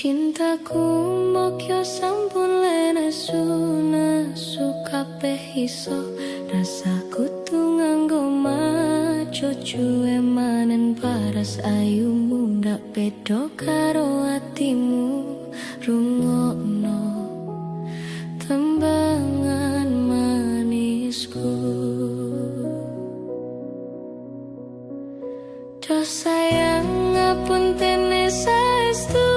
Cintaku mokyo sampun nesu kabeh iso rasaku tu nganggo maco cuwe manen paras ayumu ndak beda karo atimu rungokno tembangan manisku. Do sayang ngapunten saestu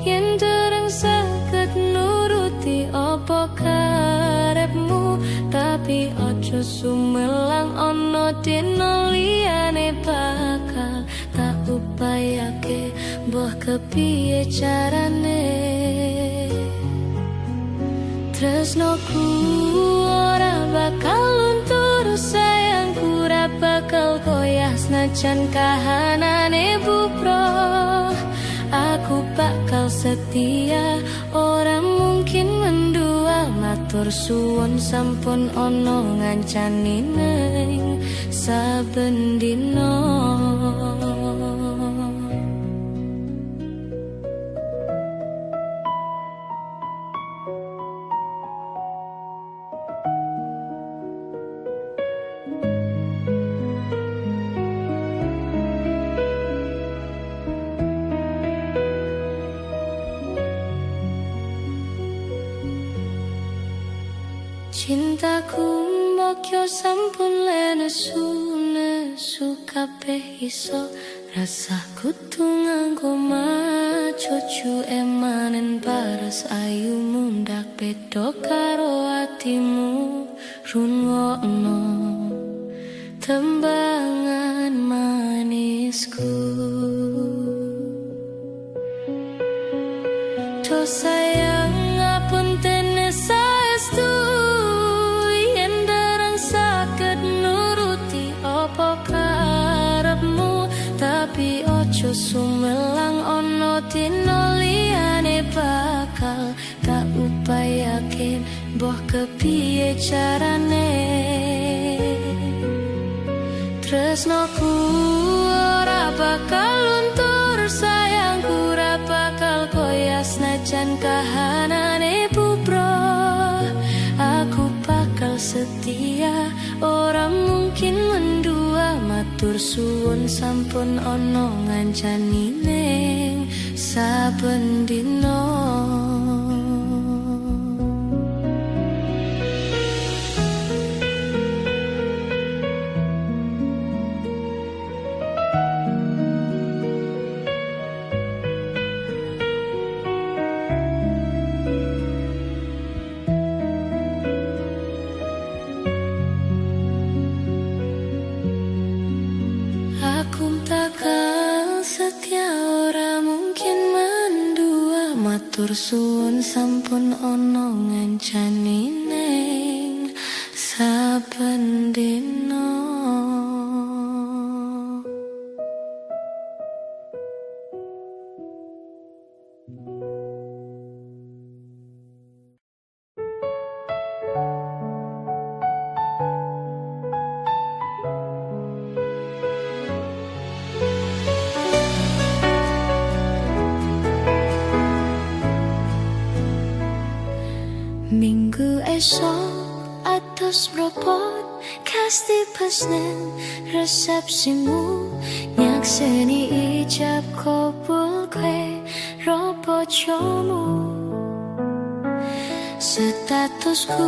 yen dereng saged nuruti apa karepmu, tapi ojo sumelang ono dino liyane bakal tak upayake mbah kepiye carane. Tresnoku ora bakal luntur, sayangku ora bakal goyah senajan kahanane bupro. Aku bakal setia, ora mungkin mendua. Matur suwun sampun ono ngancani neng saben dino. Cintaku mokyo sampun nesu kabeh iso rasaku tu nganggo maco cuwe manen paras ayumu ndak beda karo atimu rungokno tembangan manisku. Do sayang ngapunten saestu yen dereng saged nuruti apa karepmu, tapi ojo sumelang ono dino liyane bakal tak upayake mbah kepiye carane. Tresnoku ora bakal luntur, sayangku ora bakal goyah senajan kahanane bupro. Aku bakal setia, ora mungkin mendua. Matur suwun sampun ono ngancani neng saben dino. Aku takal setia, ora mungkin mendua. Matur suwun sampun ono ngancani neng saben dino. Minggu esok atus mropot kasti pesnen resepsimu, nyakseni ijab kabul kwe robojomu. Statusku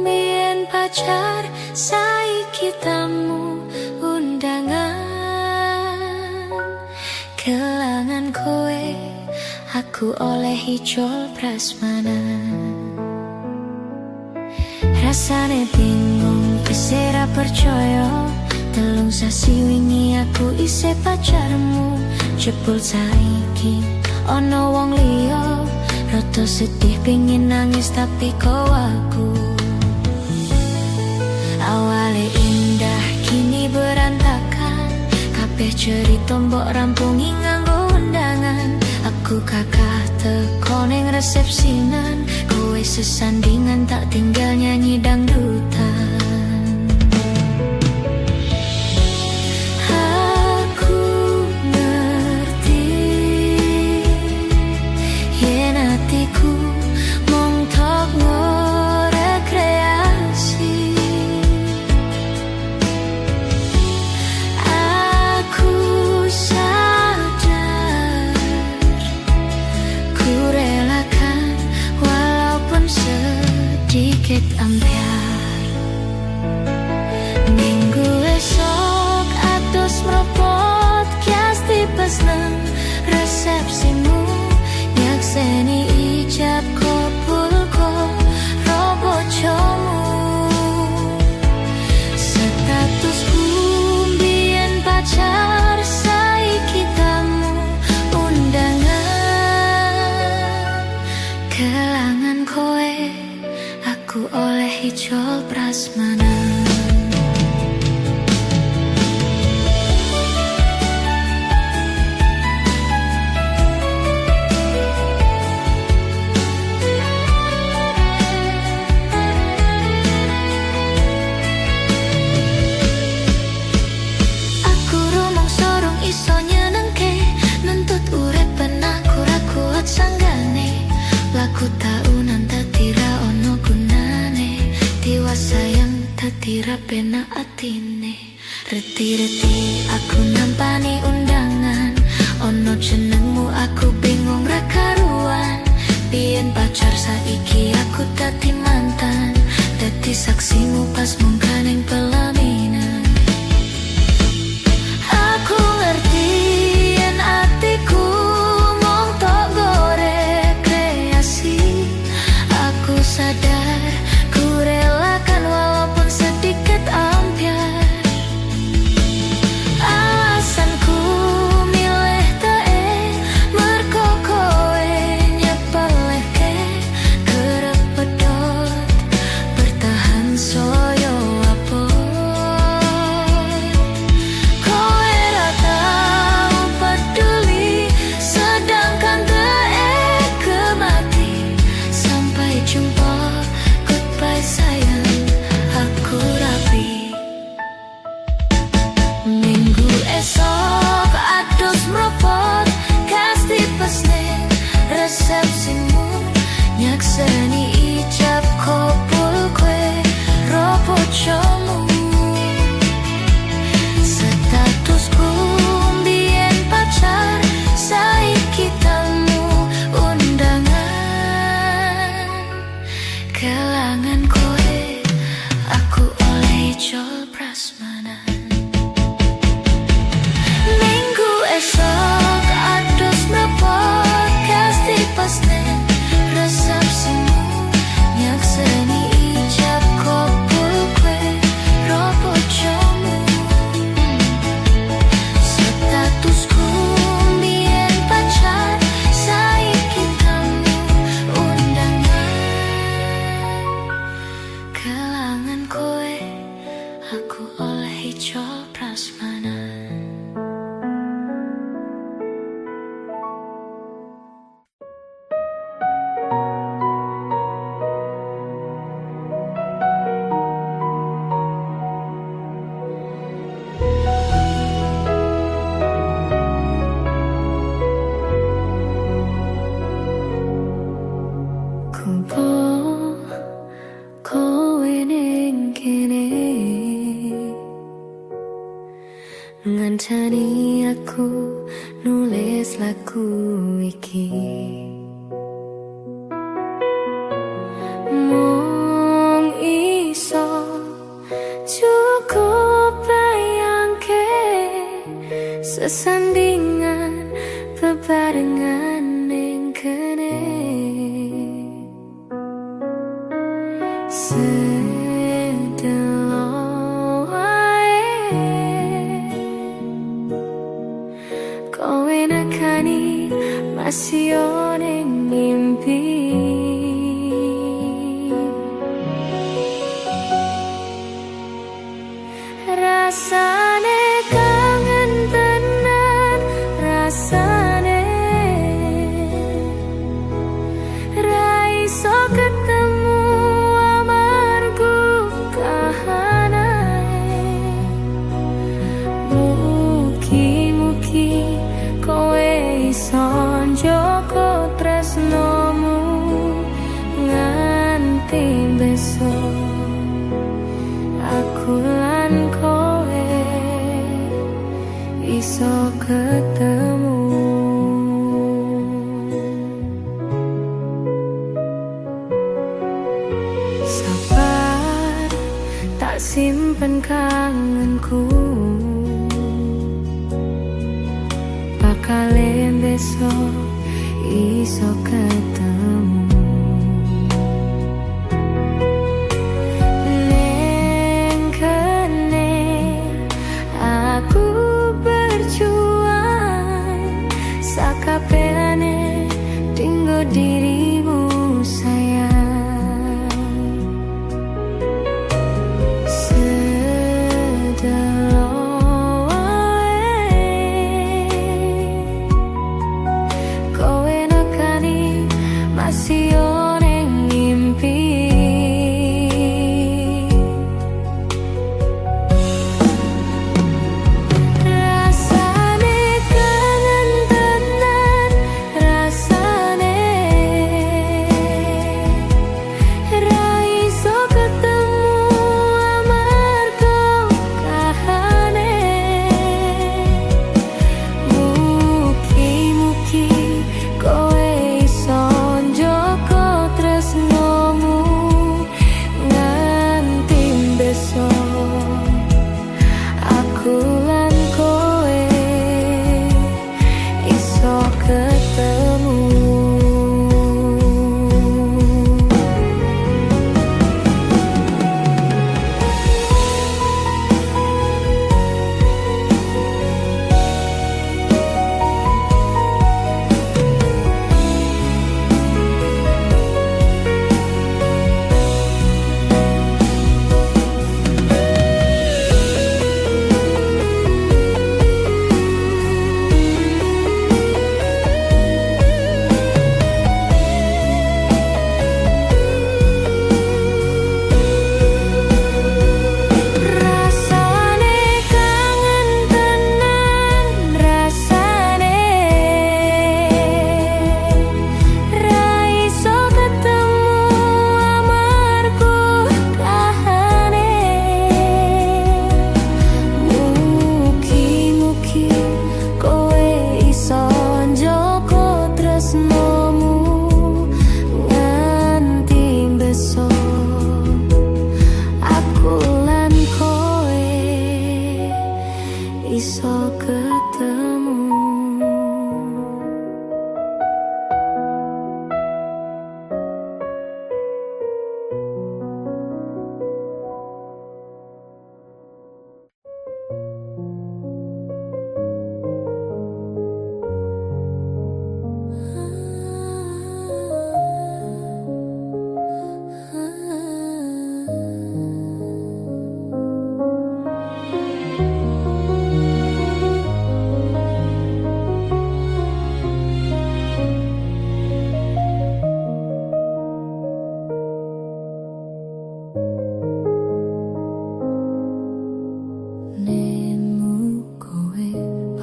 mien pacar, saiki tamu undangan. Kelangan kowe aku oleh ijol prasmanan. Rasane bingung, isih ra percaya. Telung sasi wingi aku isih pacarmu, jebul saiki ono wong liya. Rada sedih pengin nangis tapi kau aku. Awale indah kini berantakan, kabeh cerita mbok rampungi nganggo undangan. Aku kakak teko ning resepsinan, kowe sesandingan tak tinggal nyanyi dangdutan. Aku ngerti resepsimu nyakseni ijab kabulku robojomu statusku mbiyen pacar saiki tamu undangan kelangan kowe aku oleh ijol prasmanan. Laku taunan tatira ono gunane tiwa sayang tatira pena atine reti-reti aku nampani undangan ono jenengmu aku bingung ra karuan biyen pacar saiki aku dadi mantan dadi saksimu pas mungkaning pelaminan aku ngerti yen atiku sadar ku relakan walaupun sedikit ambyar alasanku milih tae merko kowe nyepelehke kerep pedot bertahan soyo apot kowe ra tau peduli sedangkan tae kemati sampai jumpa sayang aku rapi minggu esok adus meropot kasti pesne resepsimu nyakseni ijab kabul kue robojomu statusku mbiyen pacar saiki tamu undangan kelangan kowe aku oleh ijol prasmanan minggu esok adus meropot kasti pasne resepsimu nyakseni ijab kabul kue robojomu statusku mbiyen pacar saiki tamu undangan kelangan kowe aku oleh ijol prasmanan. Ngancani aku nulis lagu iki mung iso cukup bayangke sesandingan bebarengan ning kene masih oneng mimpi rasane kangen tenan rasane ra iso ketemu amarku kahanane mugi-mugi kowe iso Joko tresnomu nganti besok aku lan kowe iso ketemu sabar tak simpen kangenku kalian besok iso ketemu. Neng kene aku berjuang sakabehane tinggo dirimu sayang.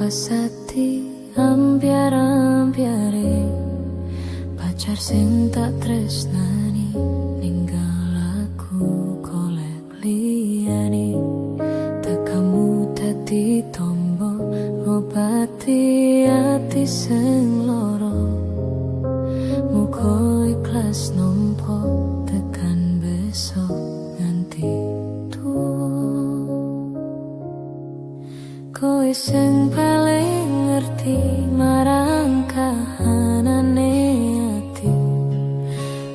Pasati ambiar-ambiare pacar sing tak tresnani ninggal aku golek liyane. Tekamu dadi tombo ngobati ati sing loro. Muga ikhlas nampa tekan besok nganti kowe sing paling ngerti marang kahanane ati.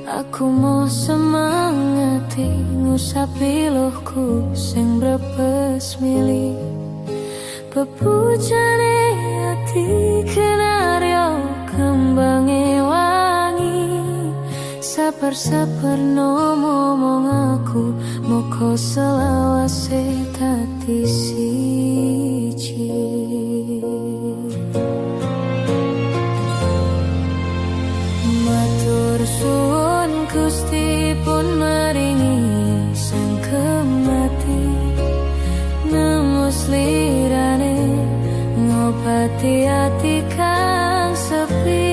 Aku mau semangati ngusapi lohku sing brebes mili. Bebujane ati kenaryo kembange wangi. Sabar-sabar no ngomong aku moko selawase dadi siji. Matur suwun Gusti pun maringi sangkemati nembus lirane ngobati ati kang sepi.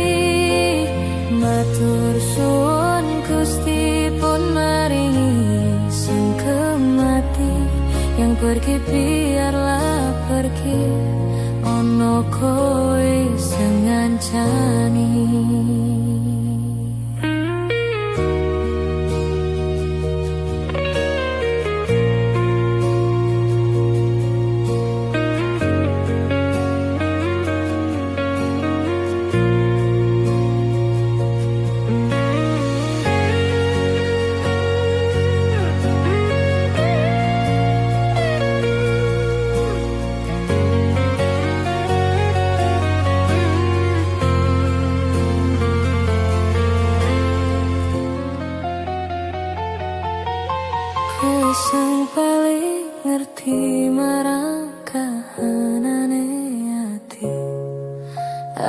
Matur suwun Gusti pun maringi sangkemati yang pergi biarlah pergi ono kowe sing ngancani. iki marang kahanane ati.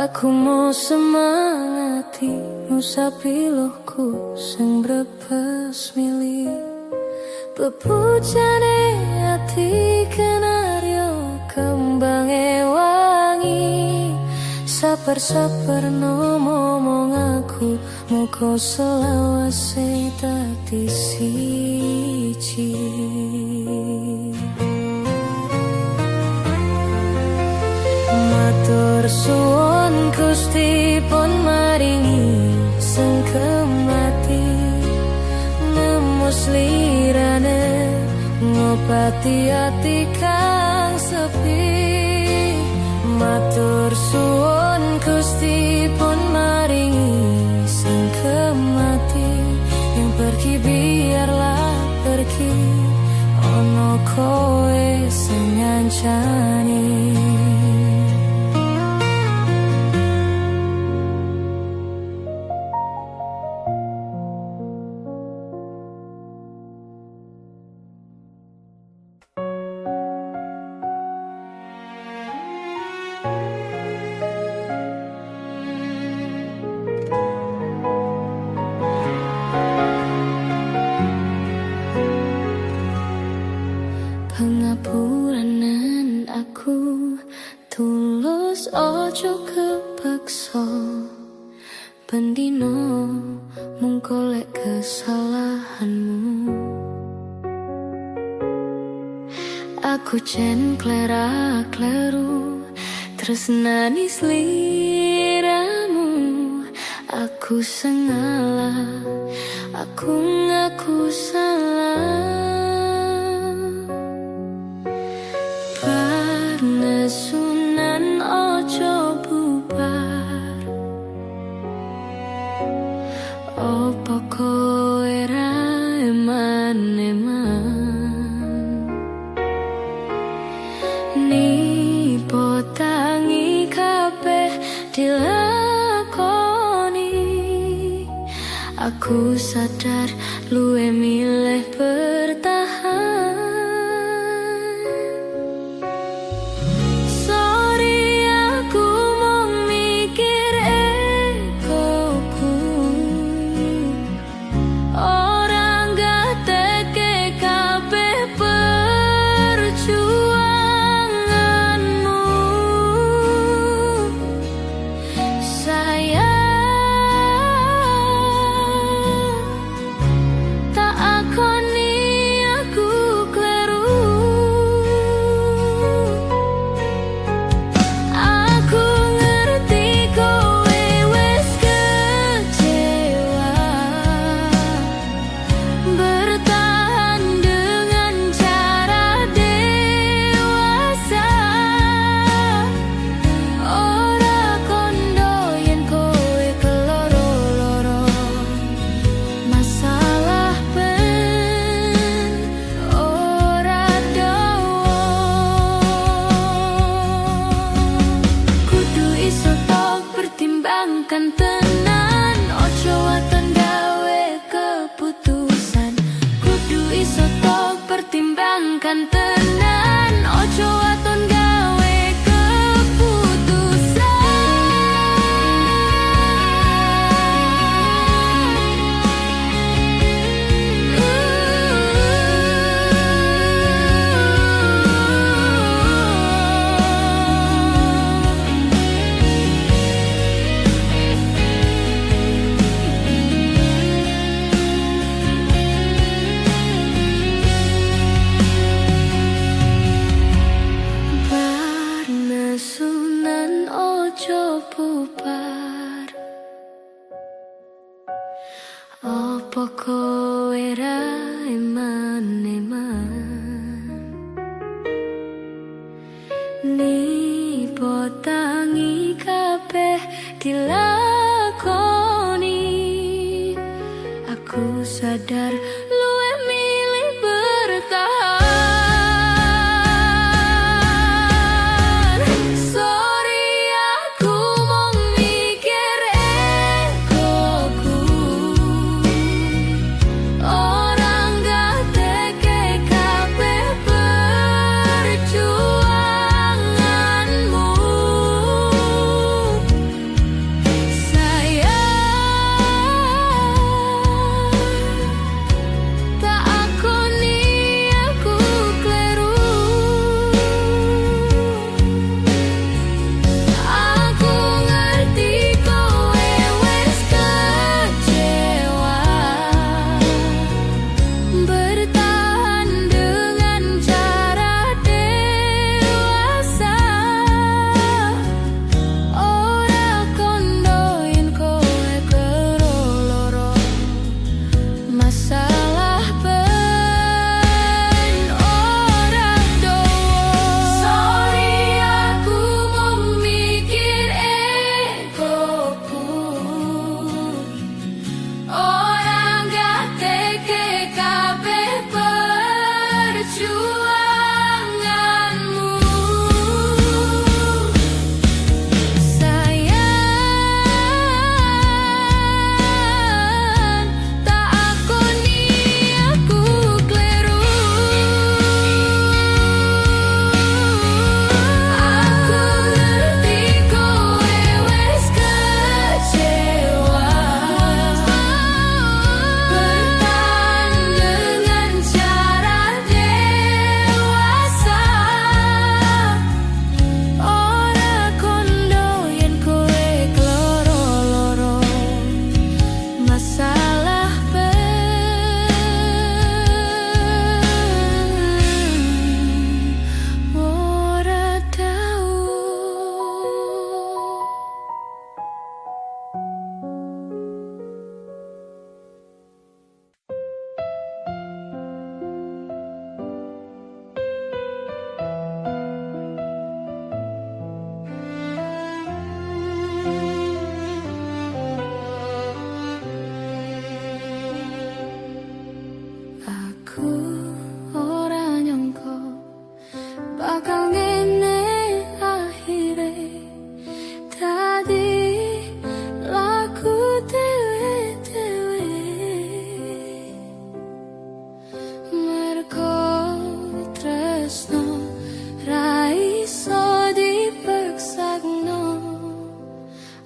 Aku mau semangati musapilohku sing brebes milih. Bebujane ati kenaryo kembange wangi. Sabar-sabar no momong aku, muga selawase dadi siji. Matur suwun Gusti pun maringi sengkemati, nemos lirane ngobati ati kang sepi. Matur suwun Gusti pun maringi sengkemati, yang pergi biarlah pergi, ono kowe sing ngancani. Pengapuranan aku tulus ojo kepeksa, bendino mung golek kesalahanmu. Aku jen kleru tresnani sliramu. Aku sengalah, aku ngaku salah. Sunan ojo bubar, opo kowe ra eman-eman. Nipo tangi kabeh dilakoni. Aku sadar luwe milih bertahan. Opo kowe ra eman-eman. Nipo tangi kabeh dilakoni. Aku sadar luwe milih bertahan.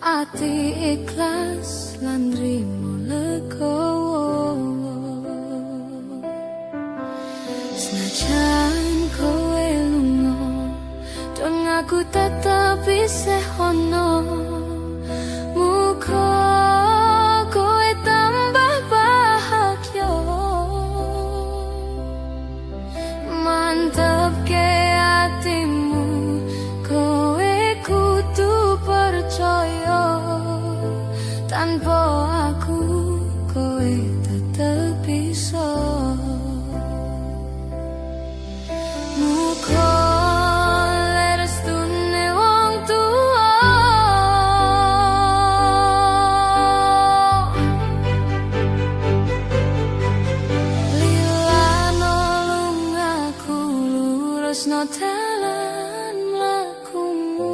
ati ikhlas lan rimo legowo. Senajan kowe lunga, dong aku tetep isih ono. Muga kowe tambah bahagia, mantep ke hatimu, kowe kudu percaya. Tanpa aku kowe tetep bisa. Muga lerestune wong tua, lilano lungaku lurusno dalan mlakumu.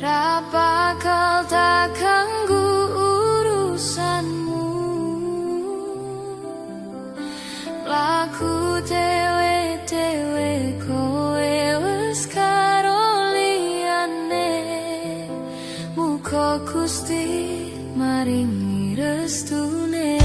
Ra bakal tak ganggu urusanmu, mlaku dewe-dewe kowe wis karo liyane. Muga Gusti maringi restune.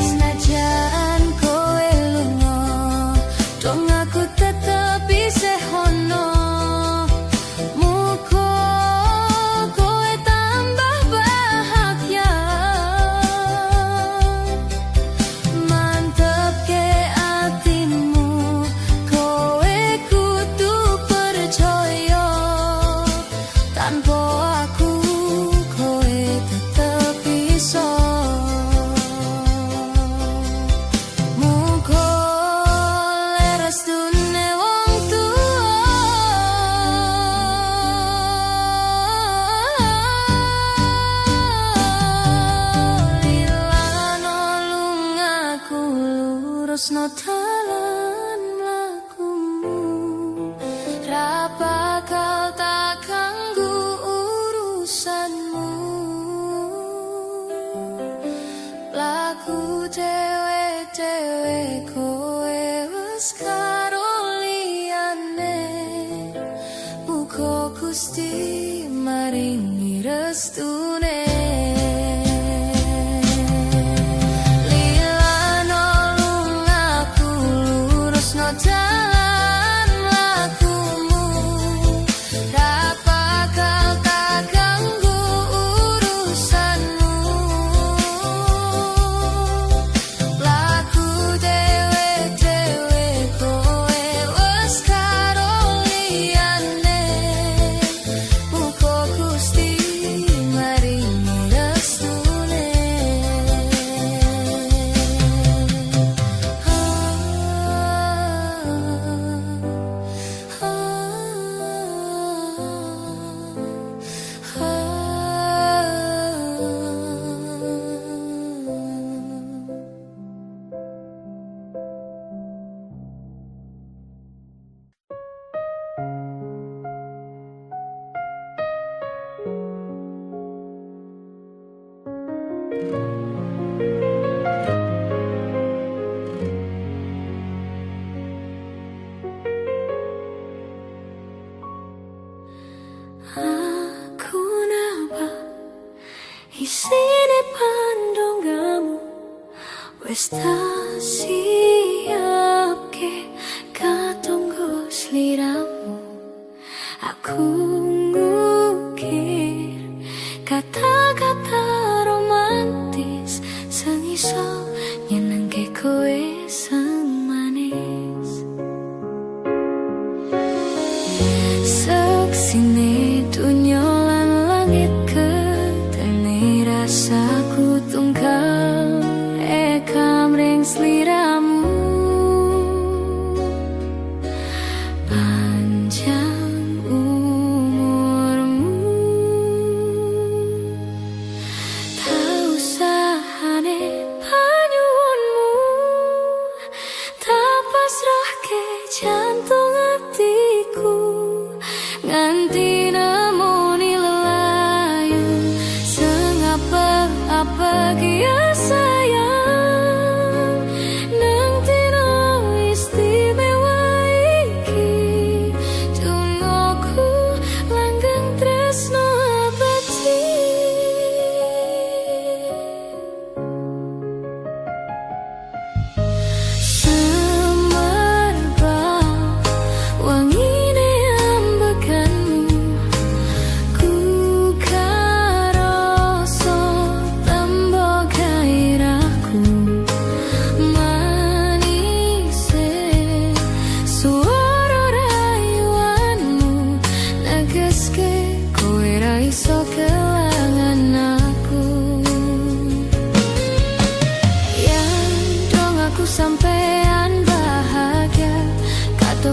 Senajan kowe lunga, dong aku tetep isih ono. Muga kowe tambah bahagia, mantep ke hatimu, kowe kudu percaya. Tanpa aku kowe tetep bisa. Muga lerestune wong tua, lilano lungaku lurusno dalan mlakumu. Ra bakal tak ganggu urusanmu, laku dewe-dewe kowe wis karo liyane. Muga Gusti maringi restune. Lilano lungaku lurusno dalan mlakumu. Ra bakal tak ganggu urusanmu, laku dewe-dewe kowe wis karo liyane. Muga Gusti maringi restune. Aku napa isine pandongamu, wis tak siapke katunggu sliramu. Aku ngukir kata-kata romantis sing iso nyenengke kowe sang manis. Saksine dunya lan langit ketene rasaku tunggal kamring sliramu.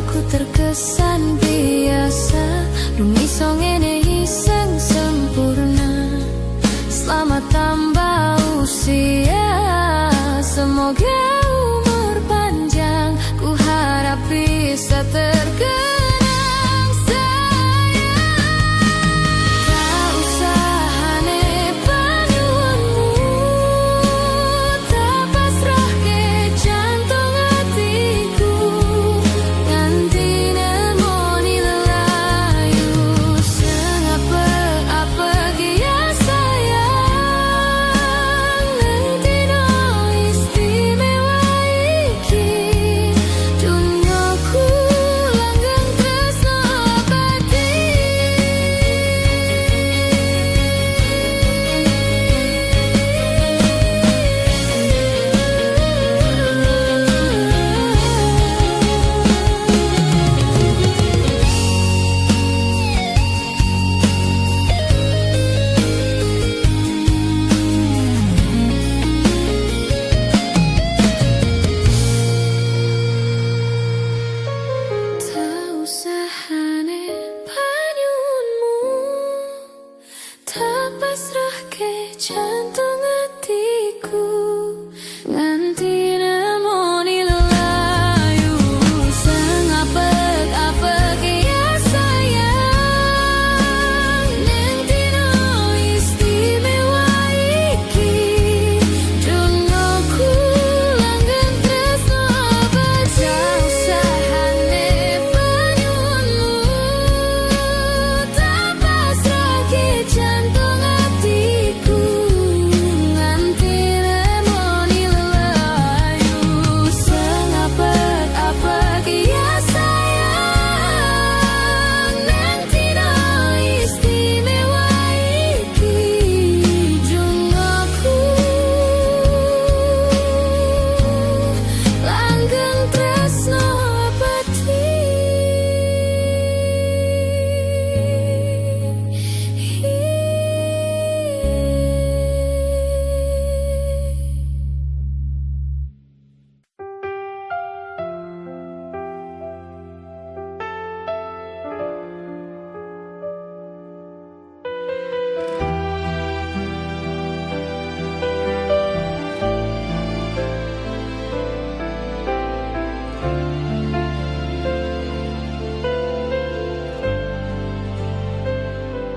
aku terkesan biasa. Dung iso ngene iseng sempurna. Selamat tambah usia, semoga umur panjang. Ku harap bisa terkenang sayang. Tak usah aneh panyuwunmu, tak pasrah ke jantung hatiku. Nganti nemoni lelayu, sing apik-apik ya sayang. Nang dina istimewa iki, dunyaku langgeng tresno abadi. Tak usah aneh panyuwunmu, tak pasrah ke jantung hatiku. Nganti nemoni lelayu, sing apik-apik ya sayang. Nang dina istimewa iki, dunyaku langgeng tresno abadi. Tak usah aneh panyuwunmu, tak pasrah ke jantung hatiku. Nganti nemoni lelayu, sing apik-apik ya sayang. Nang dina istimewa iki, dunyaku langgeng tresno abadi.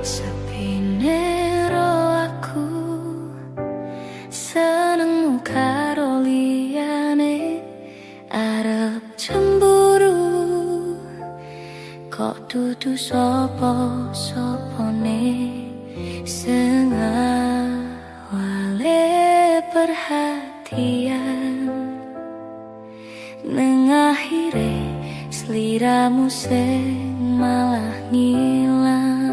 Sepine ro aku seneng karo liyane, arep cemburu kok dudu sapa-sapane. Sing awale perhatian, neng akhire sliramu sing malah ngilang.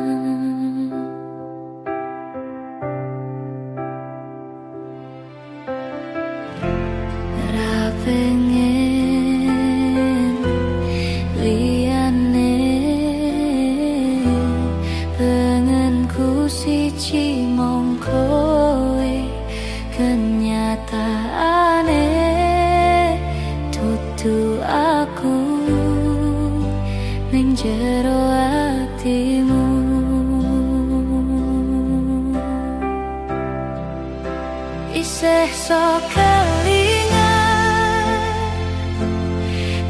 Ra pengen liyane, pengenku siji mong kowe. Kenyataane dudu aku ning jero atimu. Isih sok kelingan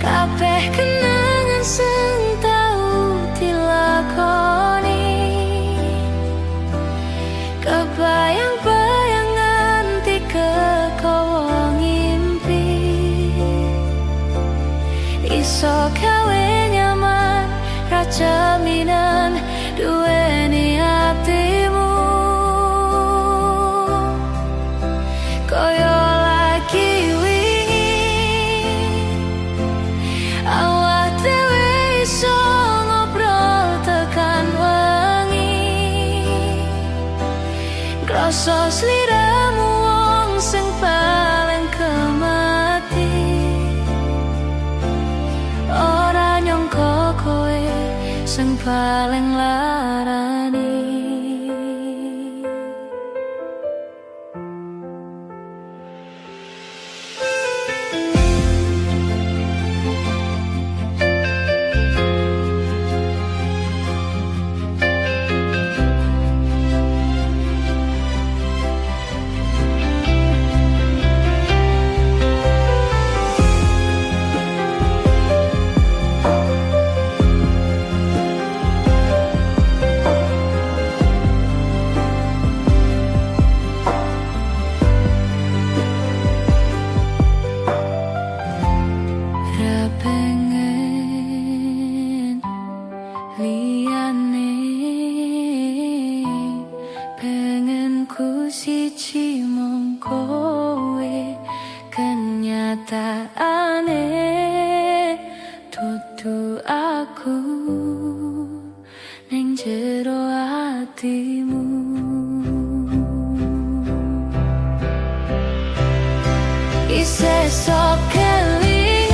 kabeh kenangan sing tau dilakoni. Kebayang-bayang nganti kekowo ngimpi. Iso gawe nyaman ra jaminan duweni atimu. Koyo lagi wingi awak dhewe iso ngobrol tekan wengi. Krasa sliramu wong sing paling kemati. Ora nyangka kowe sing paling larani. pengen liyane, pengen ku siji mung kowe, kenyataane dudu aku ning jero atimu. Isih sok kelingan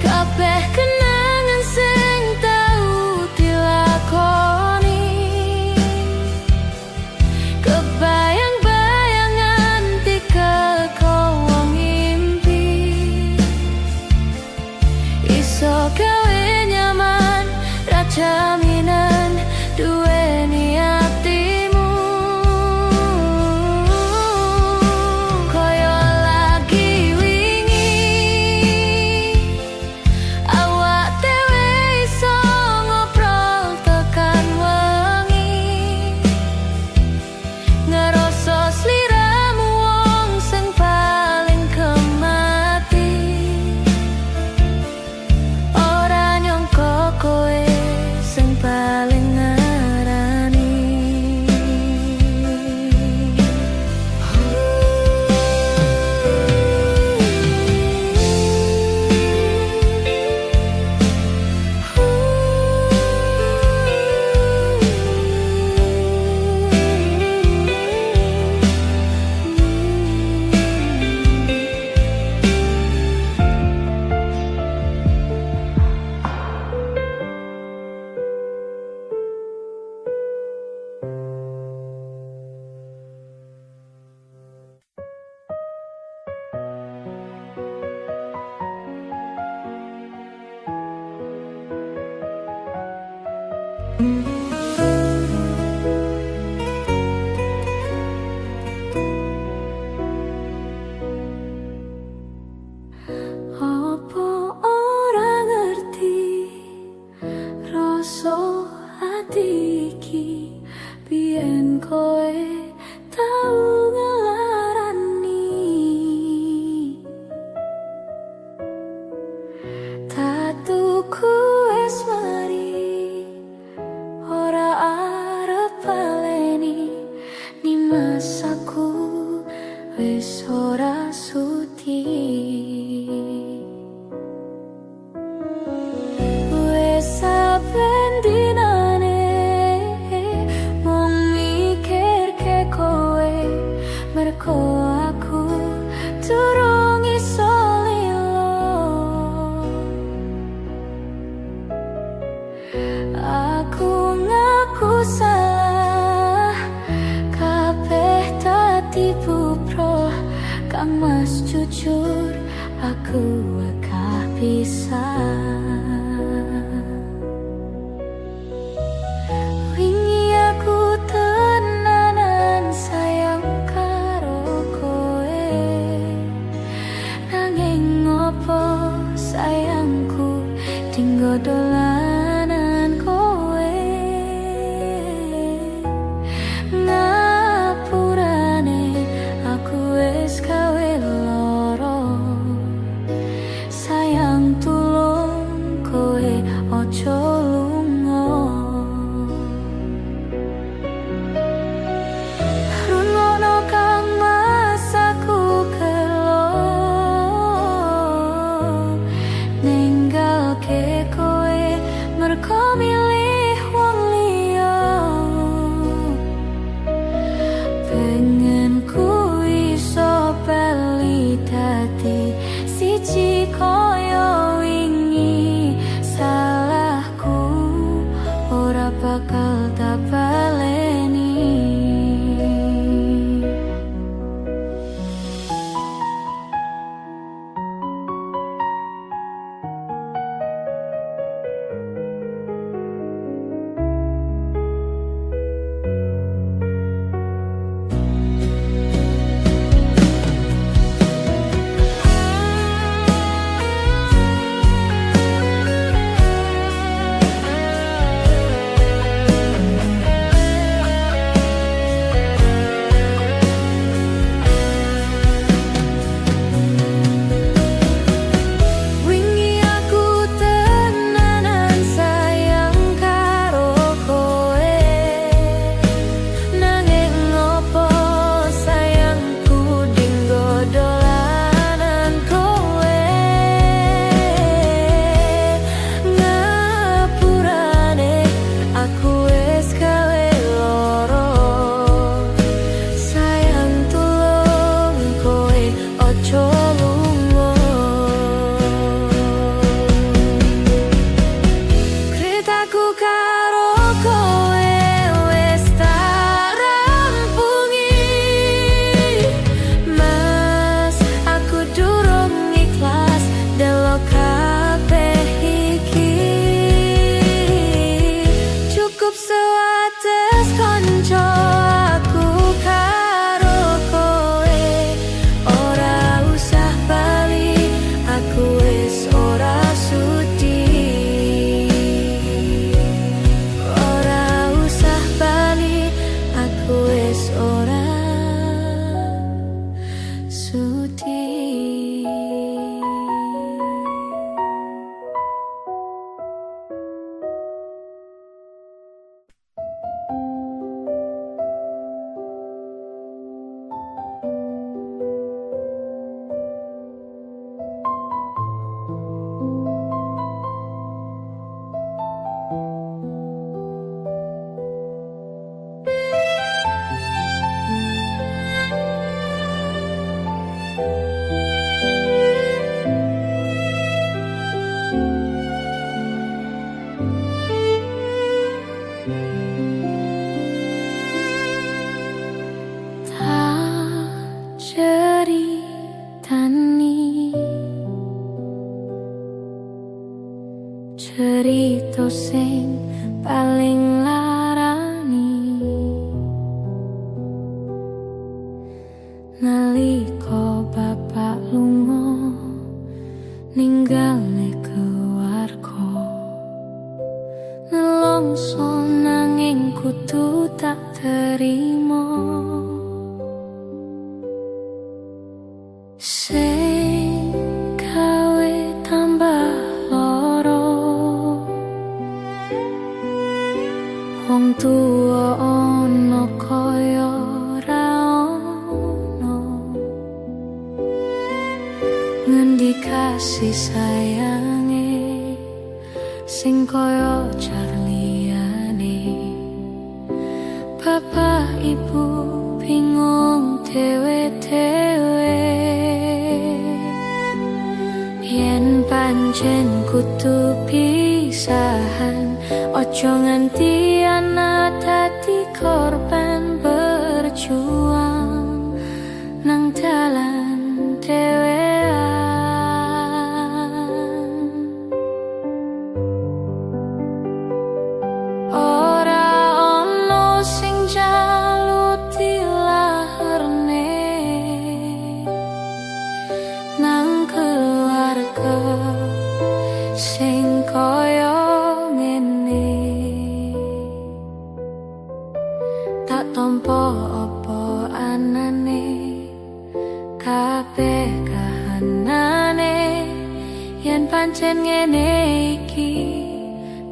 kabeh kenangan sing tau dilakoni, kebayang-bayangan dikeko wong ngimpi, iso gawe nyaman ra jaminan duweni atimu. Koyo lagi wingi awak dhewe iso ngobrol tekan wengi, ngerasa sliramu wong sing paling kemati, ora nyangka kowe sing paling ngarani. Apa ora ngerti rasa ati iki, biyen kowe tau ngelarani, tatuku wis mari ora arep baleni, nimas aku wis ora sudi. Wes saben dinane mung mikirke kowe, merko aku durung iso lilo. Aku ngaku salah, kabeh dadi bubro, Kang Mas jujur aku akeh pisah. Wingi aku tenanan sayang karo kowe, nanging ngopo sayangku dinggo dolanan kowe. Ngapurane aku wis gawe loro, sayang tulung kowe ojo lunga. Rungono Kang Mas aku kelo, ninggalke kowe merko milih wong liya. Pengen ku iso bali dadi siji koyo wingi, salahku ora bakal tak baleni. cerita sing paling larani nalika bapak lunga ninggalne keluarga nelongso nanging kudu tak terima sing gawe tambah loro wong tuwa ana kaya ora ana ngendi kasih sayange sing kaya jarliyane bapak ibu bingung dewe-dewe yen pancen kudu pisahan ojo nganti ana dadi korban berjuang nang dalan dhewean ora ono sing jalut dilahirne nang keluarga sing kaya ngene tak tompo apa anane kabeh kahanane yen pancen ngene iki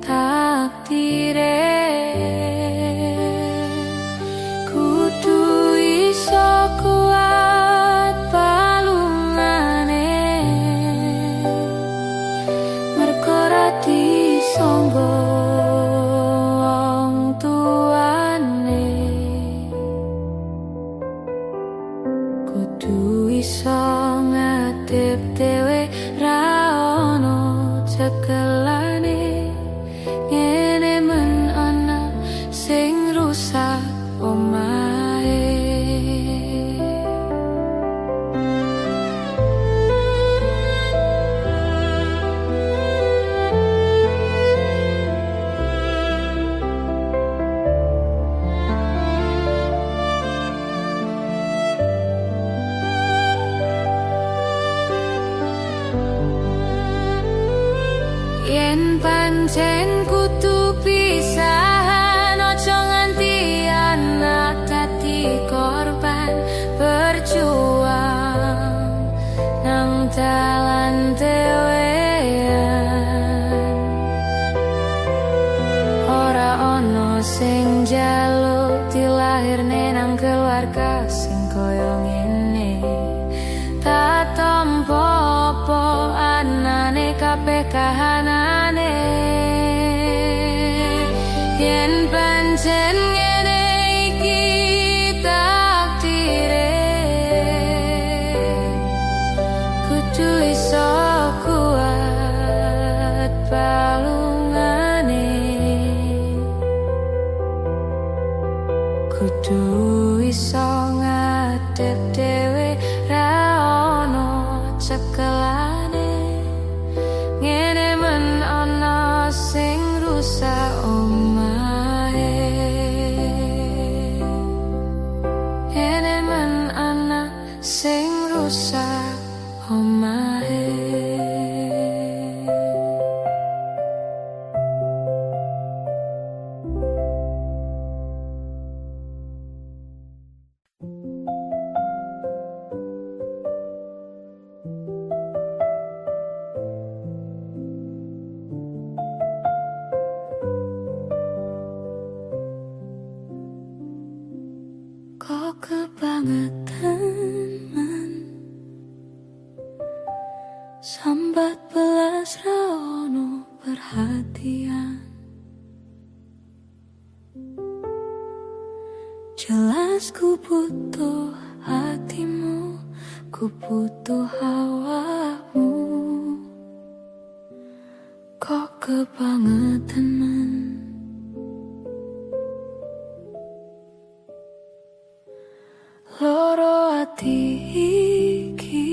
takdire kudu iso kuat balungane mergo ora disangga wong tuane kudu iso ngadep dhewe ra ono cekelane ngene men ana sing rusak omahe yen pancen kudu pisahan ojo nganti anak dadi korban berjuang nang dalan dhewean ora ono sing njaluk dilahirne nang keluarga sing kaya ngene tak tompo apa anane kabeh kahanane yen pancen ngene iki takdire kudu iso kuat balungane kudu iso ngadep dhewe ra ono cekelane ngene men ana sing rusak omahe ngene men ana sing rusak omahe kok kebangetan man sambat belas ra ono perhatian jelas ku butuh hatimu ku butuh hawamu kok kebangetan man loro ati iki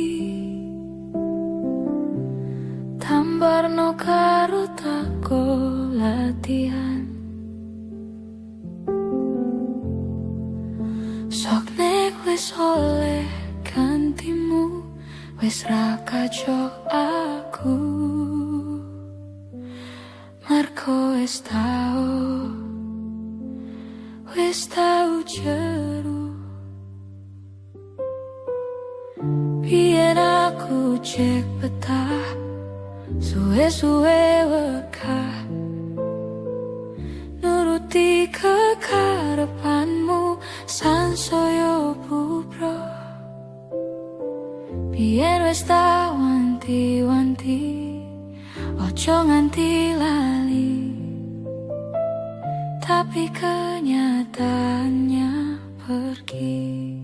tambarno karo tak latihan. Sok nek wis oleh gantimu, wis ra kajok aku, merko wis tau jeru. Biyen aku cek betah, suwe-suwe wekah nuruti kekarepanmu sansaya bubro. Biyen wis tak wanti-wanti, ojo nganti lali, tapi kenyataannya pergi.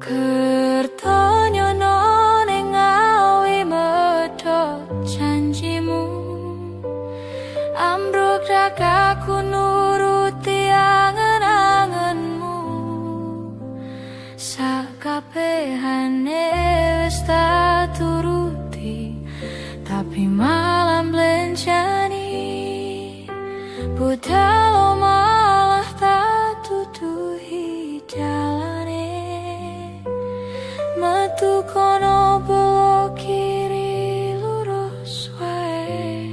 Kertonyono ning awi medhot janjimu, ambruk ragaku nuruti angen-angenmu. Sakabehane wis tak turuti, tapi malam blencani, budal malah tak tutuhi jalane. Metu kono belok kiri lurus wae,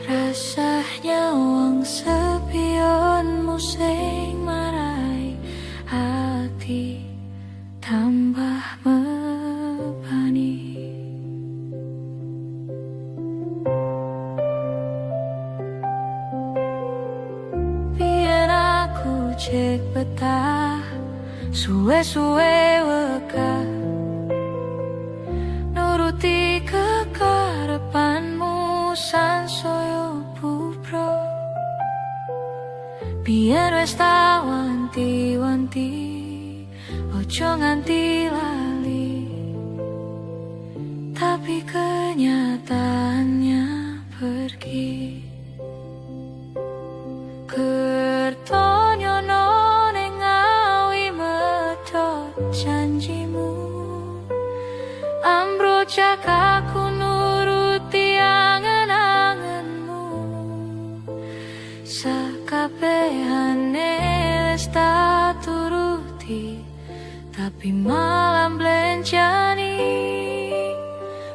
rasanya wong sepionmu sing marai hati tambah mebani. Biyen aku cek betah, suwe-suwe wekah nuruti kekarepanmu sansaya bubro. Biyen wis tak wanti-wanti, ojo nganti lali, tapi kenyataannya pergi. Kertonyono ning awi medhot janjimu, ambruk aku nuruti angen-angenmu. Sakabehane wis tak turuti, tapi malam blencani,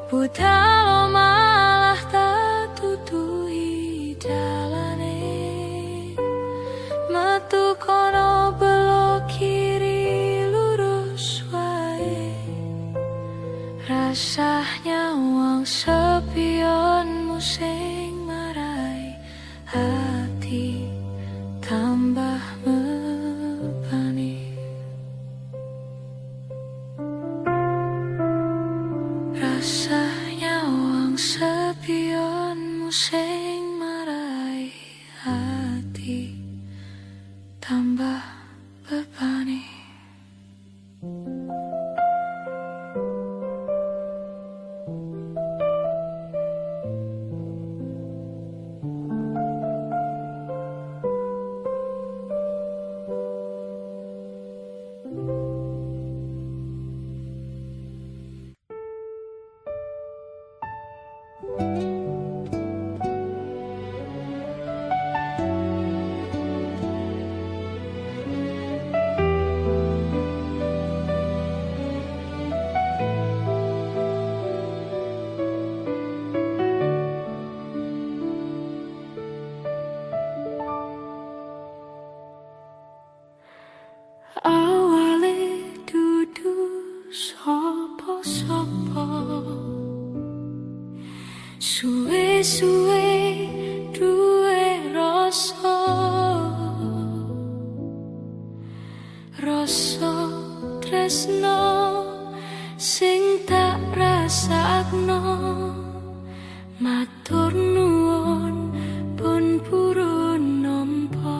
budal malah tak tutuhi dalane. Metu kono belok kiri lurus wae, rasanya wong sepionmu sing marai hati tambah mebani. Rasanya wong sepionmu sing marai hati tambah bebani. Awale dudu sapa-sapa, suwe-suwe duwe rasa, rasa tresno sing tak rasakno. Matur nuwun pun purun nampa.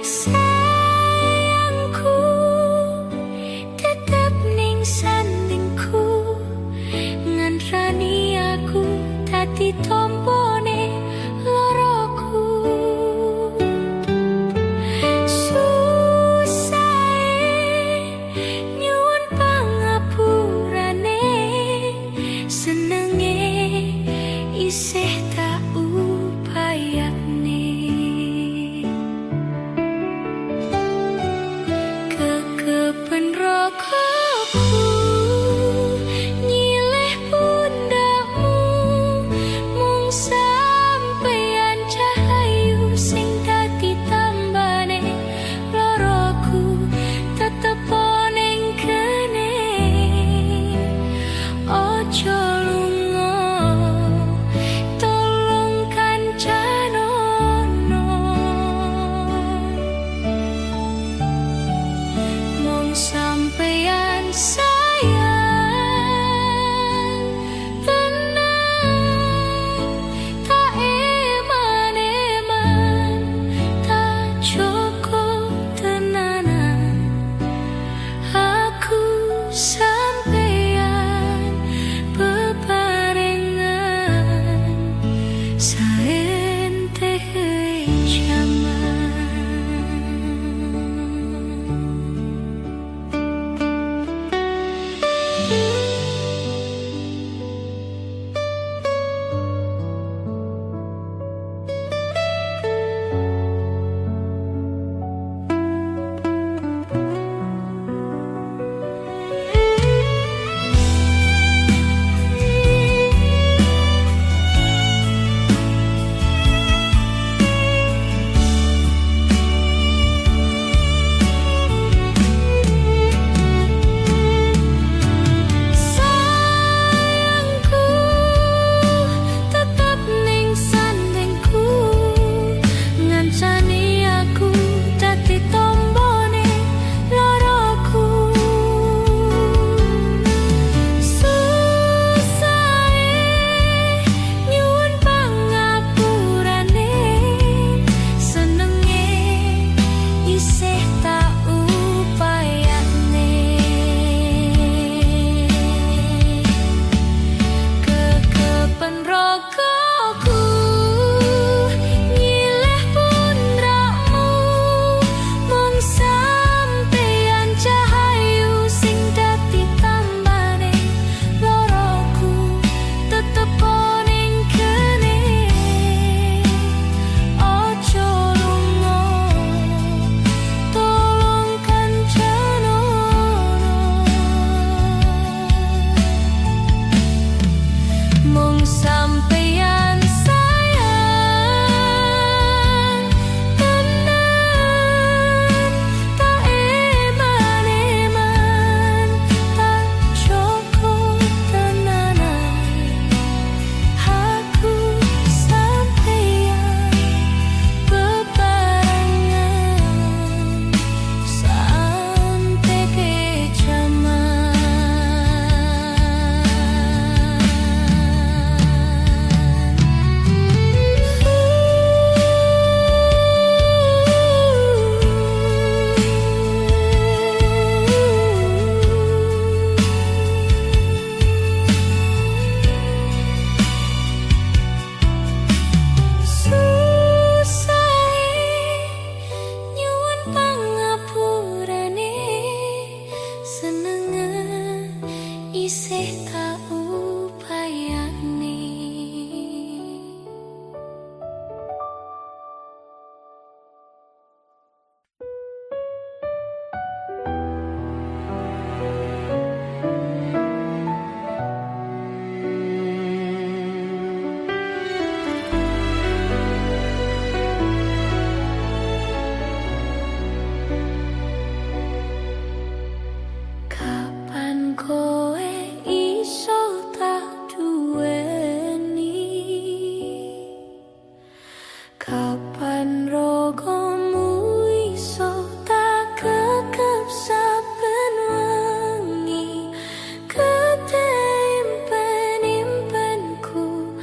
Sayangku tetep ning sandingku, ngantrani aku dadi tombone loroku. Susah nyuwun isih tak upayani. Kapan kowe iso tak duweni? Kapan rogomu iso tak kekep saben wengi? Gede impen-impenku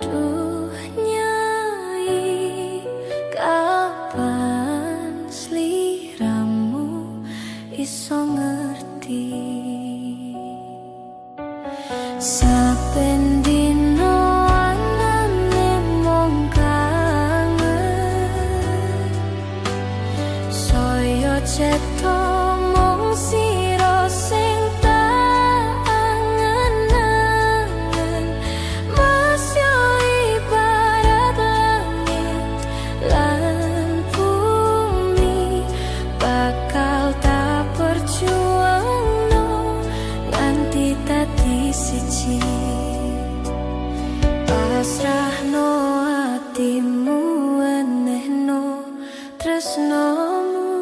duh nyai. Kapan sliramu iso ngerti? Saben dino anane mung kangen, saya cetha mung sira sing tak angen-angen. Mas yo ibarat langit lan bumi, bakal tak perjuangno nganti dadi siji. Pasrahno atimu, enehno tresnomu,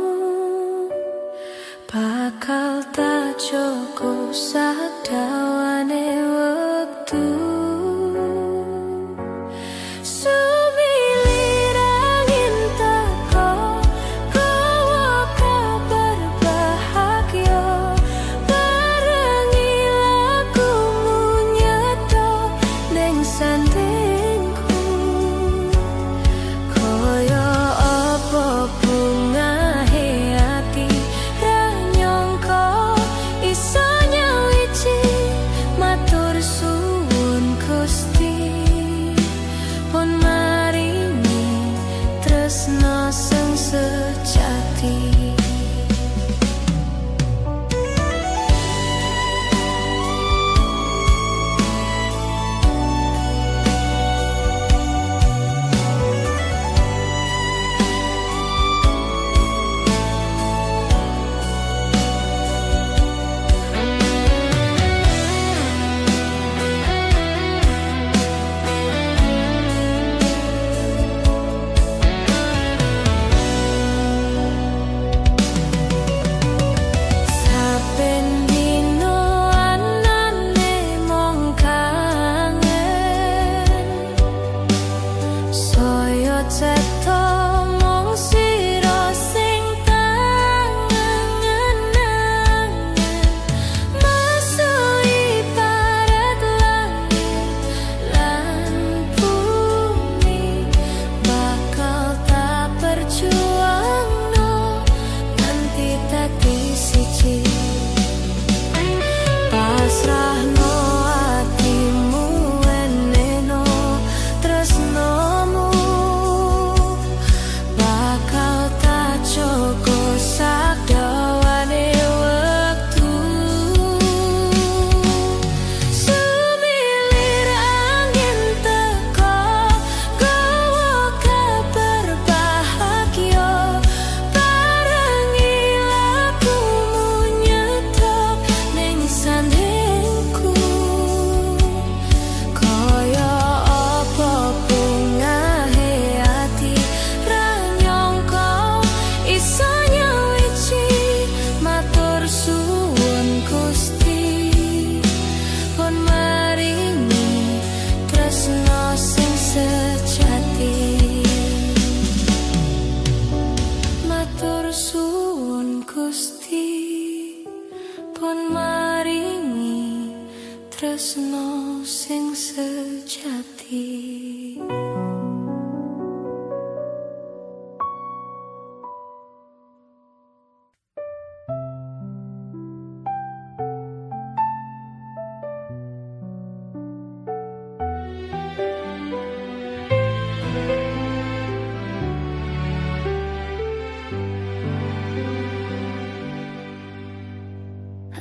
bakal tak jaga sadawane wektu. Sumilir angin teko, gawa kabar bahagia, barengi lagumu nyeto ning sandingku. Kaya apa bungahe ati ra nyangka iso nyawiji. Matur suwun Gusti, pun maringi tresno sing sejati. Saben dino anane mung kangen, saya cetha mung sira sing tak angen-angen. Masu ibarat langit lan bumi, bakal tak perjuangno nganti dadi siji. Pasrahno atimu, enehno tresnomu, bakal tak jaga sadawane wektu. Sumilir angin teko, gawa kabar bahagia, barengi lagumu nyetok ning sandingku. Kaya apa bungahe ati ra nyangka iso nyawiji. Matur suwun Gusti, pun maringi tresno sing sejati. Matur suwun Gusti, pun maringi tresno sing sejati.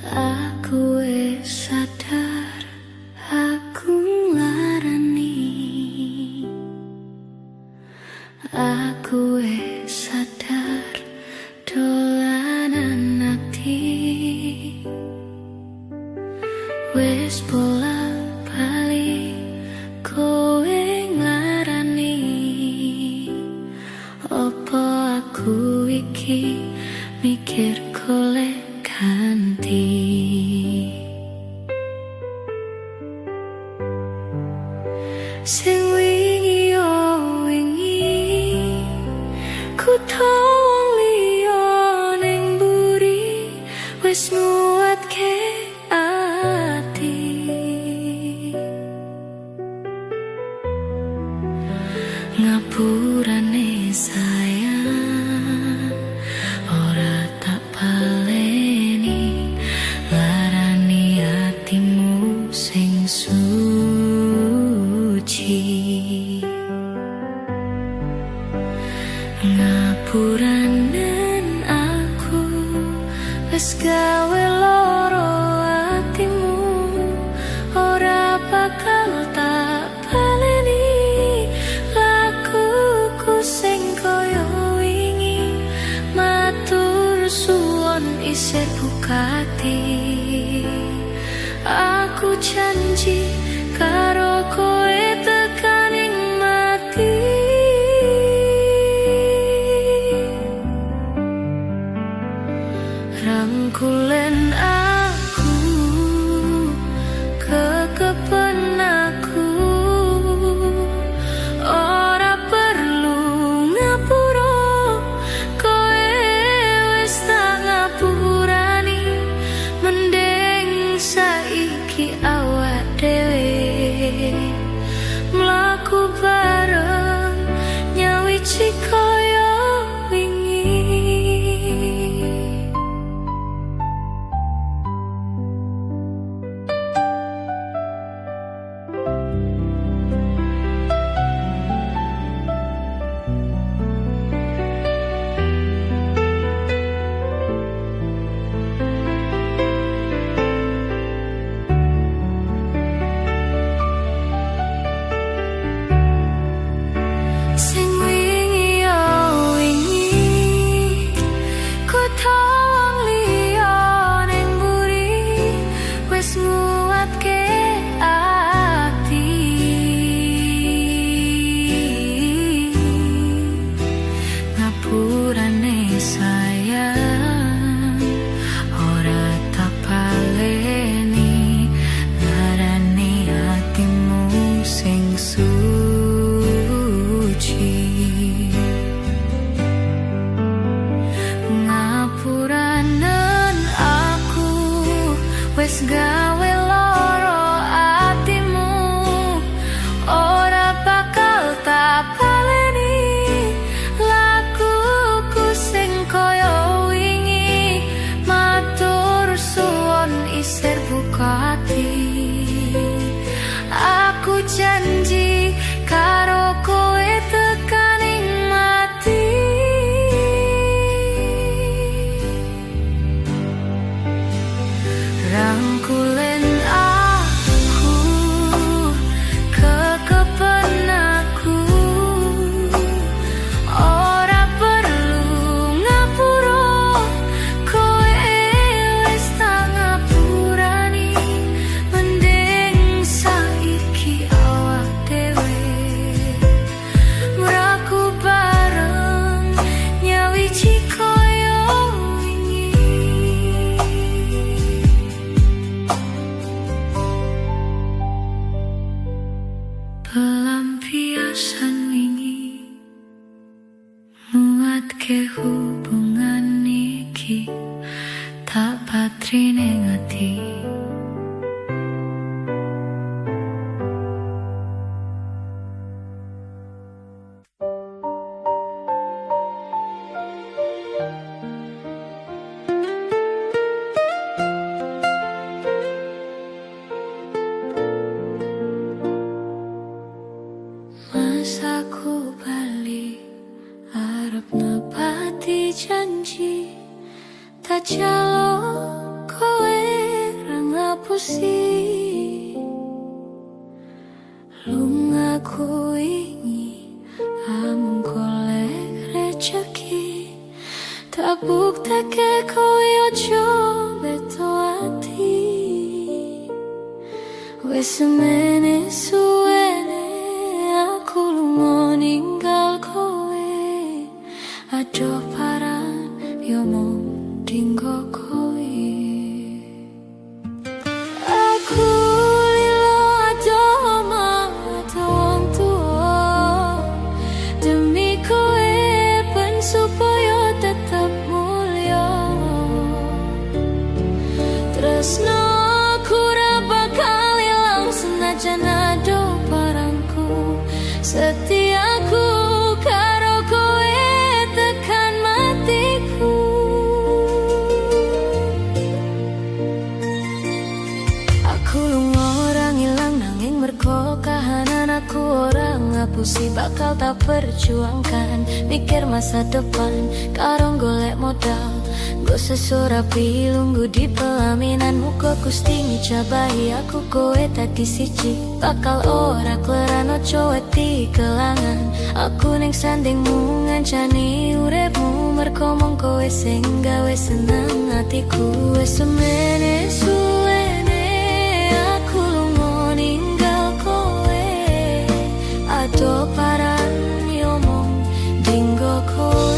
Aku wis sadar iki mikir golek ganti. Sing wingi yo wingi ku tau liya ning mburi wis nguatke ati. Ngapurane sayang ora tak baleni larani atimu sing suci. Ngapuranen aku wis gawe loro atimu ora bakal tak baleni lakuku sing koyo wingi matur suwon isih bukati. Aku janji karo kowe tekaning mati. Rangkulen aku kekepen aku ora perlu ngapura kowe wis tak ngapurani mending saiki awak dhewe mlaku bareng nyawiji koyo wingi. Sing wingi yo wingi ku tau liya ning mburi wis nguatke ati. Ngapurane sayang ora tak baleni larani atimu sing suci. Ngapuranen aku wis gawe loro atimu ora bakal tak baleni lakuku sing koyo wingi matur suwon isih bukati. Aku janji karo kowe tekaning mati. Rangkulen aku kekepen aku ora perlu ngapura kowe wis tak ngapurani mending saiki awak dhewe mlaku bareng nyawiji koyo wingi. Pelampiasan wingi nguatke hubungan iki tak patrine ngati. Masaku bali arep nepati janji tak jalo kowe ra ngapusi lungaku wingi amung golek rejeki tak buktake kowe ojo beto ati wis semene suwene aku lunga ninggal kowe aduh parah yo mung dinggo kowe. Aku lilo ado omah ado wong tuwa demi kowe ben supaya tetep mulya. Tresno ku ra bakal ilang senajan ado barangku. Setiaku karo kowe tekan matiku. Aku lunga ora ngilang nanging mergo kahanan aku ora ngapusi. Bakal tak perjuangkan mikir masa depan karo golek modal. Gue sesurapi lunggu di pelaminan muka Gusti ngijabahi aku kowe tadi siji. Bakal ora klerano coweti kelangan. Aku ning sandingmu ngancani uripmu mergo mung kowe sing gawe seneng atiku. Wes semene suwene aku lunga ninggal kowe. Ado paran yo mung dinggo kowe.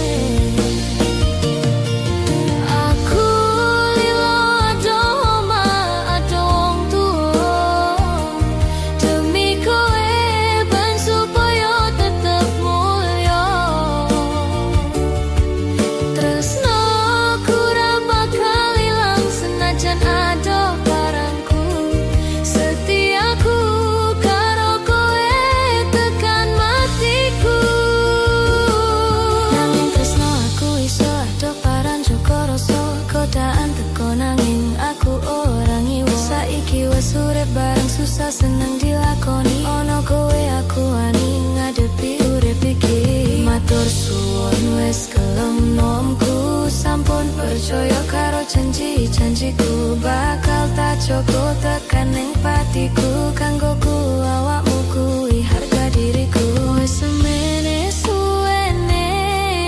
Susah seneng dilakoni ono kowe aku ani ngadepi urip iki. Matur suwun wis kelem nomku sampun percaya karo janji-janjiku. Bakal tak jogo tekan ning patiku kanggo ku awakmu kuwi harga diriku. Wis semene suwene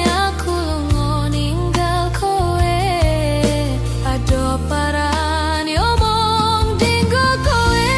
aku lunga ninggal kowe. Ado paran yo mung dinggo kowe.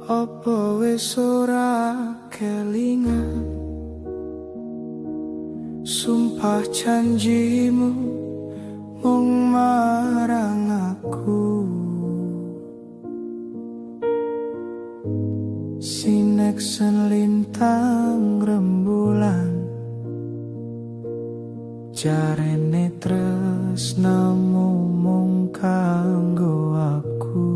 Apa wis ora kelingan sumpah janjimu mung marang aku. Sineksen lintang rembulan jarene tresnamu mung kanggo aku.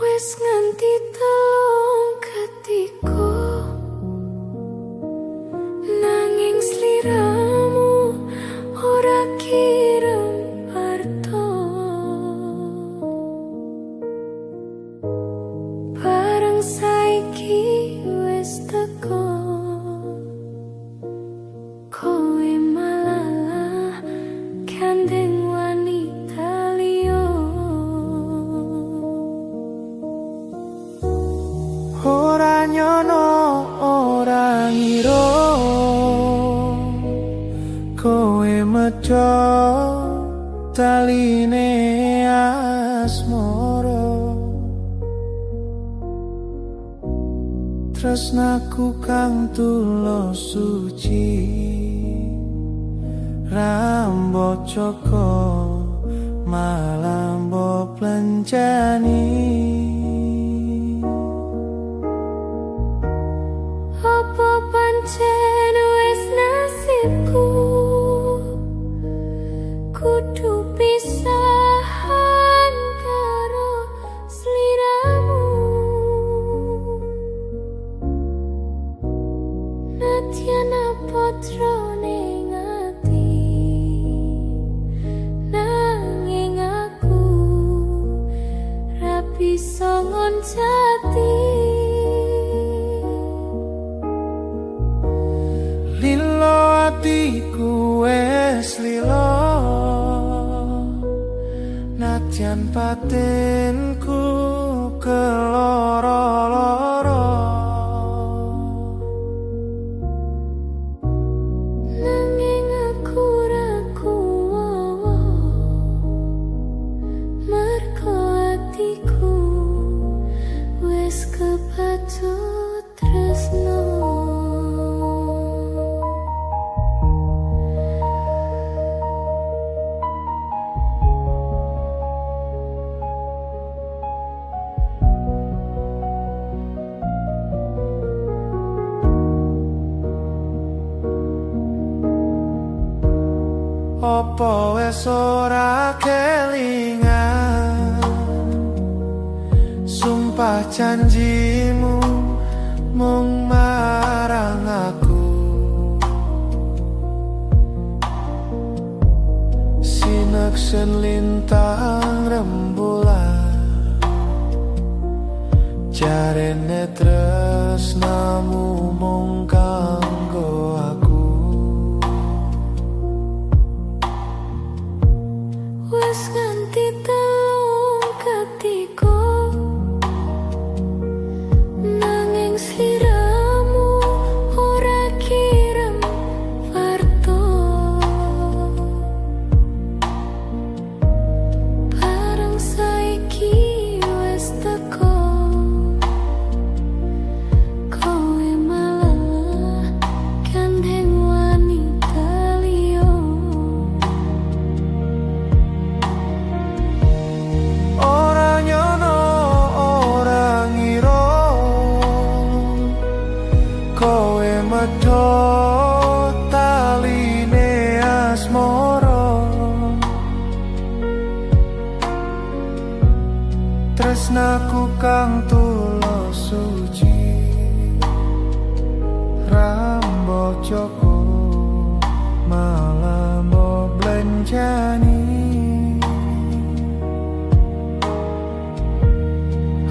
Wis nganti telung ketiko nanging sliramu ora kirem parto. Bareng saiki wis teko kowe malah gandeng wanita liya. nyono ora ngira kowe meco taline asmara. Tresnaku kang tulus suci Rambocoko malambo plencani. Apa pancen wis nasibku kudu pisahan karo sliramu. Nadyan potra ning ati nanging aku ra bisa ngoncati. Lilo atiku wis lilo nadyan batinku keloro-loro. Nanging aku ra kuwowo mergo atiku wis kepatut tresno. Apa wis ora kelingan sumpah janjimu mung marang aku. Sineksen lintang rembulan jarene tresnamu mung kanggo aku. Wes nganti telung ketiko nanging sliramu ora kirim warta. Bareng saiki wes teko kowe malah gandeng wanita liya. Ora nyono ora ngira kowe medho taline asmara. Tresnaku kang tulus suci Rambocoko malambo blencani.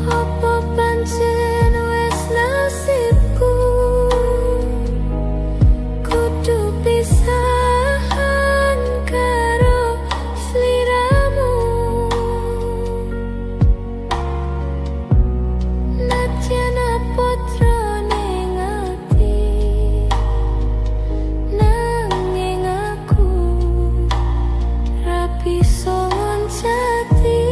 Apa pancen wis nasibku kudu pisahan karo sliramu. Nadyan potra ning ati nanging aku ra bisa ngoncati.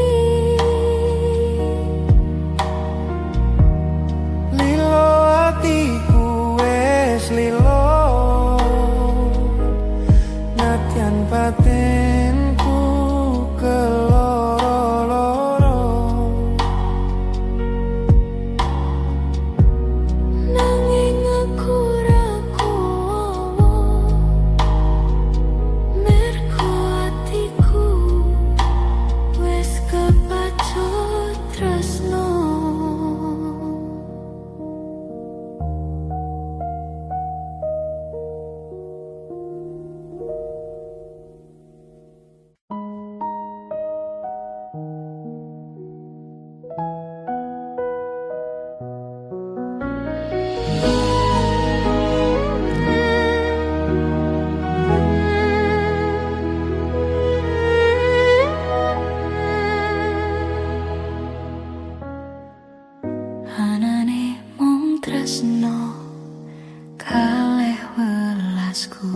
welasku.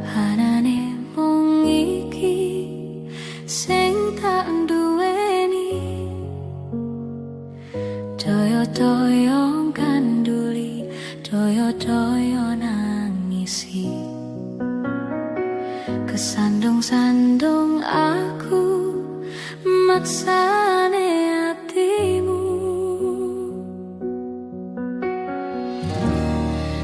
Anane mung iki sing tak duweni, doyo-doyo kanduli, doyo-doyo nangisi. Kesandung-sandung aku maksane hatimu,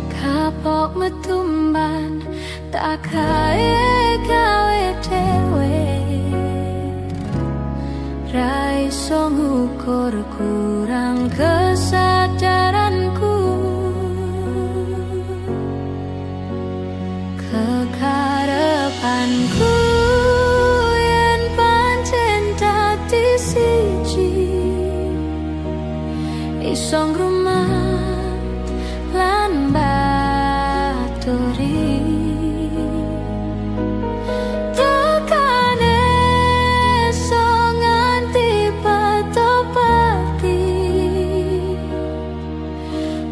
kapok metumban tak gawe dhewe, ra iso ngukur kurang kesadaranku. Kekarepanku yen pancen dadi siji, iso ngrumat lan baturi. Tekane so nganti patopati,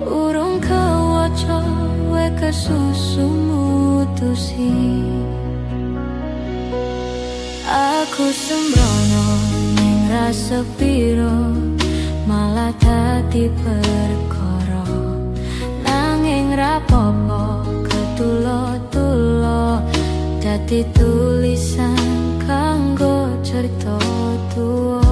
urung kewaca we kesusu mutusi. Aku sembrono ning rasa piro, malah dadi perkara. Nanging rapopo ketulo-tulo, dadi tulisan kanggo cerita tuwa.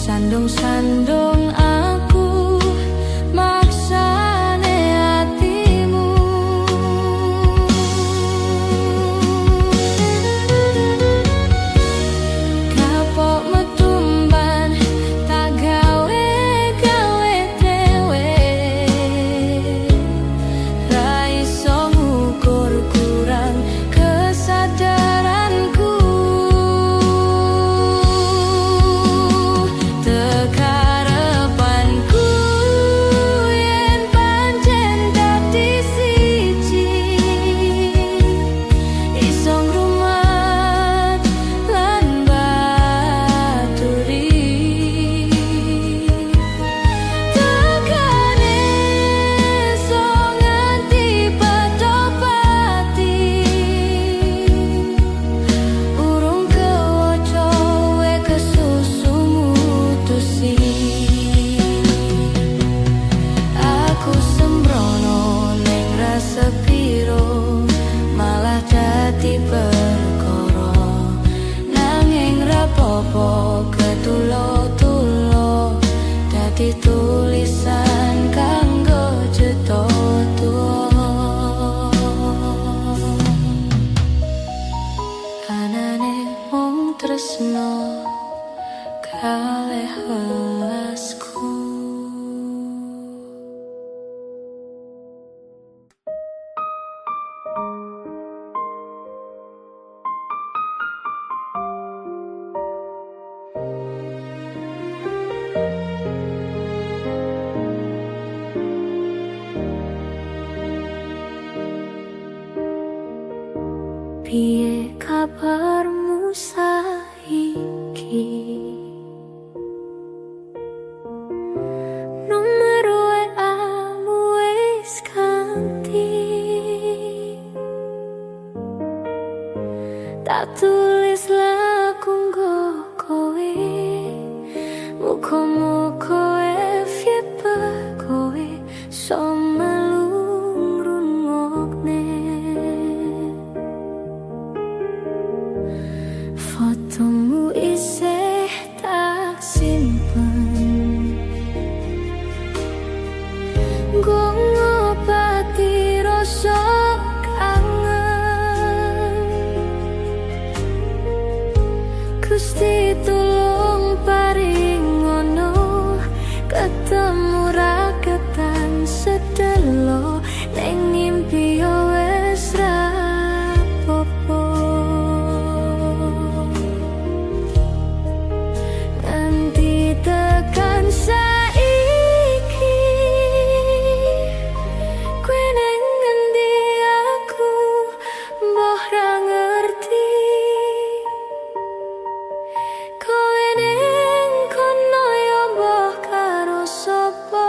Sandung-sandung aku maksane hatimu, kapok metumban tak gawe dhewe, ra iso ngukur kurang kesadaranku. Kekarepanku yen pancen dadi siji, iso ngrumat lan baturi. Tekane so nganti patopati, urung kewaca we kesusu mutusi. Aku sembrono ning rasa piro, malah dadi perkara. Nanging rapopo ketulo-tulo, dadi tulisan kanggo cerita tuwa. Anane mung tresno kalih welasku. Piye kabarmu saiki? Nomor WA-mu wis ganti, tak tulis lagu nggo kowe, muga-muga FYP kowe. Gusti tulung paring ngono ketemu raketan sedelo ning ngimpi yo wis ra popo nganti tekan saiki kowe nang ngendi aku mbah ra ngerti kowe ning kono yo mbah karo sapa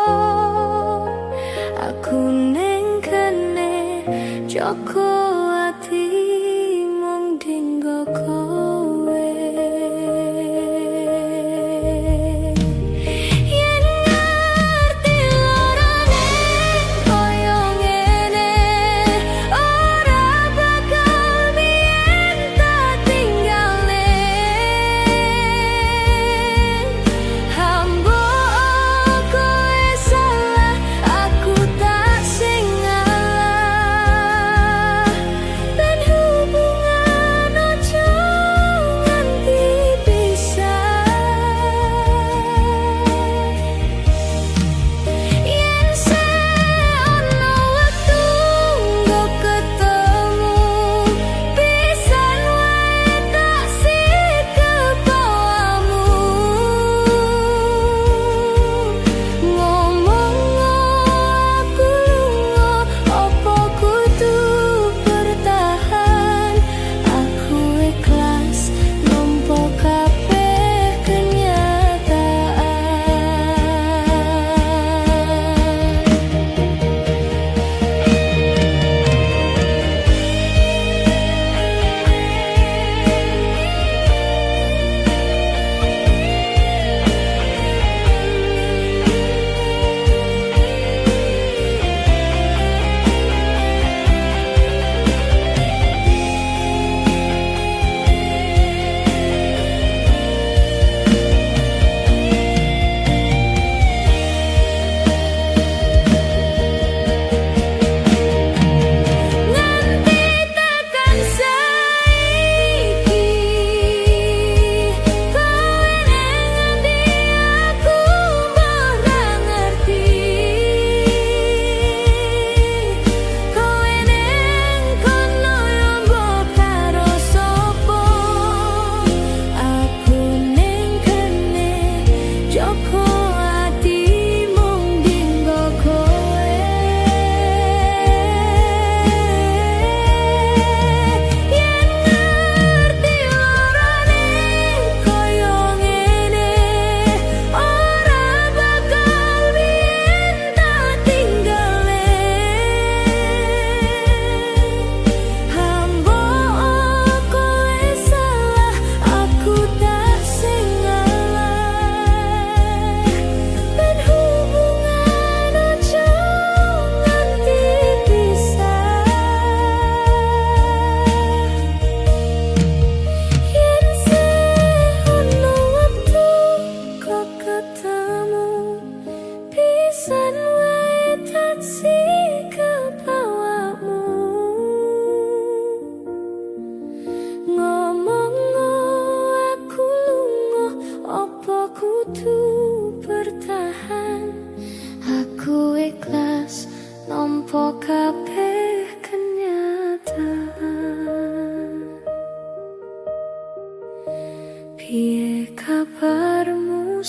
aku ning kene joko ati mung dinggo kowe yen ngerti lorone koyo ngene ora bakal biyen tak tinggale hambo kowe salah aku tak sing ngalah ben hubungan ojo nganti pisah yen seono wektu nggo ketemu pisan wae tak sikep awamu ngomong aku lunga opo kudu bertahan aku ikhlas nampa kabeh kenyataan nganti tekan saiki kowe nang ngendi aku mbah ra ngerti kowe ning kono yo mbah karo sapa aku ning kene joko ati mung dinggo kowe yen ngerti lorone koyo ngene ora bakal biyen tak tinggale hambo kowe salah aku tak sing ngalah ben hubungan ojo nganti pisah yen seono wektu kok ketemu pisan wae tak sikep awakmu ngomong aku lunga opo kudu bertahan aku ikhlas nampa kabeh kenyataan piye kabarmu